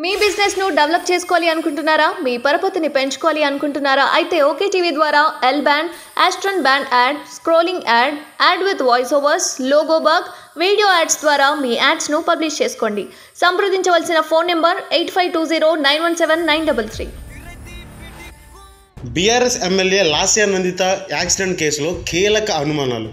మీ business ను develop చేసుకోవాలి అనుకుంటున్నారా? మీ పరపతిని పెంచుకోవాలి అనుకుంటున్నారా? అయితే ఓకే టీవీ ద్వారా L band, Aston band ad, scrolling ad, ad with voice overs, logo bug, video ads ద్వారా మీ యాడ్స్ ను పబ్లిష్ చేసుకోండి. సంప్రదించవలసిన phone number 8520917933. BRS MLA Lasya Nanditha accident కేసులో కీలక అనుమానాలు.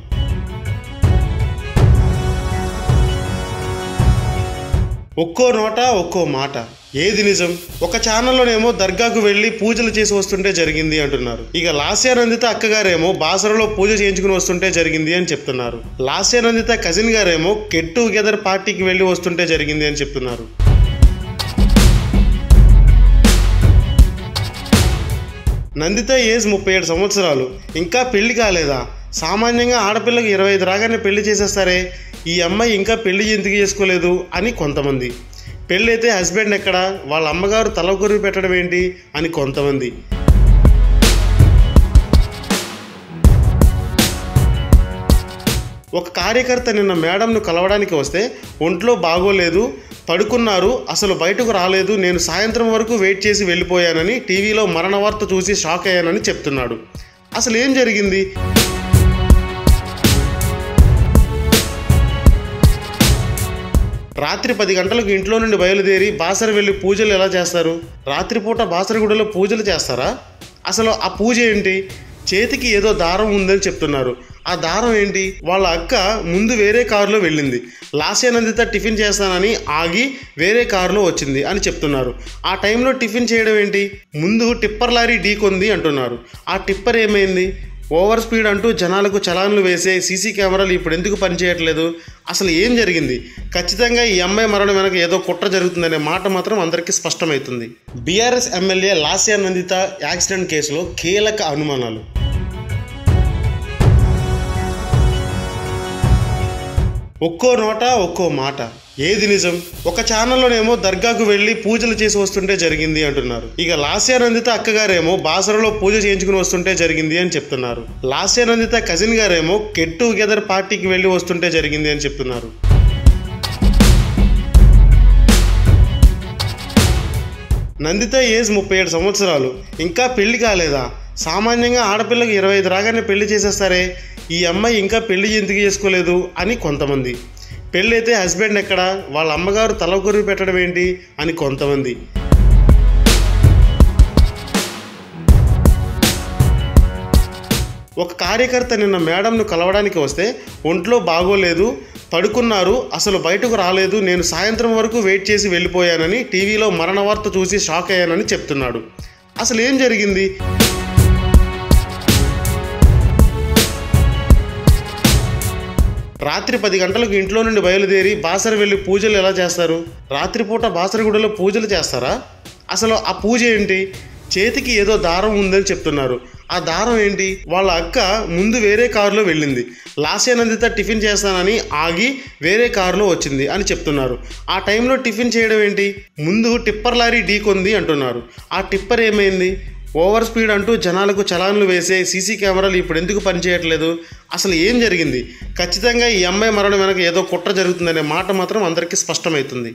ఒక్కో నోట ఒక్కో మాట. ఏది నిజం? ఒక ఛానల్లోనేమో దర్గాకు వెళ్ళి పూజలు చేసి వస్తుంటే జరిగింది అంటున్నారు. ఇక లాస్య నందిత అక్కగారేమో బాసరలో పూజ చేయించుకుని వస్తుంటే జరిగింది అని చెప్తున్నారు. లాస్య నందిత కజిన్ గారేమో గెట్ టుగెదర్ పార్టీకి వెళ్ళి వస్తుంటే జరిగింది అని చెప్తున్నారు. నందిత ఏజ్ 37 సంవత్సరాలు, ఇంకా పెళ్లి కాలేదా? సామాన్యంగా ఆడపిల్లకి 25 రాగానే పెళ్లి చేసేస్తారే, ఈ అమ్మాయి ఇంకా పెళ్లి ఎందుకు చేసుకోలేదు అని కొంతమంది. పెళ్ళి అయితే హస్బెండ్ ఎక్కడ, వాళ్ళ అమ్మగారు తలకొరివి పెట్టడం ఏంటి అని కొంతమంది. ఒక కార్యకర్త నిన్న మేడంను కలవడానికి వస్తే ఒంట్లో బాగోలేదు, పడుకున్నారు, అసలు బయటకు రాలేదు, నేను సాయంత్రం వరకు వెయిట్ చేసి వెళ్ళిపోయానని టీవీలో మరణ వార్త చూసి షాక్ అయ్యానని చెప్తున్నాడు. అసలు ఏం జరిగింది? రాత్రి 10 గంటలకు ఇంట్లో నుండి బయలుదేరి బాసర వెళ్ళి పూజలు ఎలా చేస్తారు? రాత్రిపూట బాసరగూడలో పూజలు చేస్తారా? అసలు ఆ పూజ ఏంటి? చేతికి ఏదో దారం ఉందని చెప్తున్నారు. ఆ దారం ఏంటి? వాళ్ళ అక్క ముందు వేరే కారులో వెళ్ళింది, లాస్య నందిత టిఫిన్ చేస్తానని ఆగి వేరే కారులో వచ్చింది అని చెప్తున్నారు. ఆ టైంలో టిఫిన్ చేయడం ఏంటి? ముందు టిప్పర్ లారీ ఢీకొంది అంటున్నారు. ఆ టిప్పర్ ఏమైంది? ఓవర్ స్పీడ్ అంటూ జనాలకు చలాన్లు వేసే సీసీ కెమెరాలు ఇప్పుడు ఎందుకు పనిచేయట్లేదు? అసలు ఏం జరిగింది? ఖచ్చితంగా ఈ అమ్మాయి మరణం వెనక ఏదో కుట్ర జరుగుతుందనే మాట మాత్రం అందరికీ స్పష్టమవుతుంది. బీఆర్ఎస్ ఎమ్మెల్యే లాస్య నందిత యాక్సిడెంట్ కేసులో కీలక అనుమానాలు. ఒక్కో నోట ఒక్కో మాట. ఏది నిజం? ఒక ఛానల్లోనేమో దర్గాకు వెళ్ళి పూజలు చేసి వస్తుంటే జరిగింది అంటున్నారు. ఇక లాస్య నందిత అక్కగారేమో బాసరలో పూజ చేయించుకుని వస్తుంటే జరిగింది అని చెప్తున్నారు. లాస్య నందిత కజిన్ గారేమో గెట్ టుగెదర్ పార్టీకి వెళ్ళి వస్తుంటే జరిగింది అని చెప్తున్నారు. నందిత ఏజ్ 37 సంవత్సరాలు, ఇంకా పెళ్లి కాలేదా? సామాన్యంగా ఆడపిల్లకి 25 రాగానే పెళ్లి చేసేస్తారే, ఈ అమ్మాయి ఇంకా పెళ్లి ఎందుకు చేసుకోలేదు అని కొంతమంది. పెళ్ళి అయితే హస్బెండ్ ఎక్కడ, వాళ్ళ అమ్మగారు తలకొరివి పెట్టడం ఏంటి అని కొంతమంది. ఒక కార్యకర్త నిన్న మేడంను కలవడానికి వస్తే ఒంట్లో బాగోలేదు, పడుకున్నారు, అసలు బయటకు రాలేదు, నేను సాయంత్రం వరకు వెయిట్ చేసి వెళ్ళిపోయానని టీవీలో మరణ వార్త చూసి షాక్ అయ్యానని చెప్తున్నాడు. అసలు ఏం జరిగింది? రాత్రి 10 గంటలకు ఇంట్లో నుండి బయలుదేరి బాసర వెళ్ళి పూజలు ఎలా చేస్తారు? రాత్రిపూట బాసరగూడలో పూజలు చేస్తారా? అసలు ఆ పూజ ఏంటి? చేతికి ఏదో దారం ఉందని చెప్తున్నారు. ఆ దారం ఏంటి? వాళ్ళ అక్క ముందు వేరే కారులో వెళ్ళింది, లాస్య నందిత టిఫిన్ చేస్తానని ఆగి వేరే కారులో వచ్చింది అని చెప్తున్నారు. ఆ టైంలో టిఫిన్ చేయడం ఏంటి? ముందు టిప్పర్ లారీ ఢీకొంది అంటున్నారు. ఆ టిప్పర్ ఏమైంది? ఓవర్ స్పీడ్ అంటూ జనాలకు చలాన్లు వేసే సీసీ కెమెరాలు ఇప్పుడు ఎందుకు పనిచేయట్లేదు? అసలు ఏం జరిగింది? ఖచ్చితంగా ఈ అమ్మాయి మరణం వెనక ఏదో కుట్ర జరుగుతుందనే మాట మాత్రం అందరికీ స్పష్టమవుతుంది.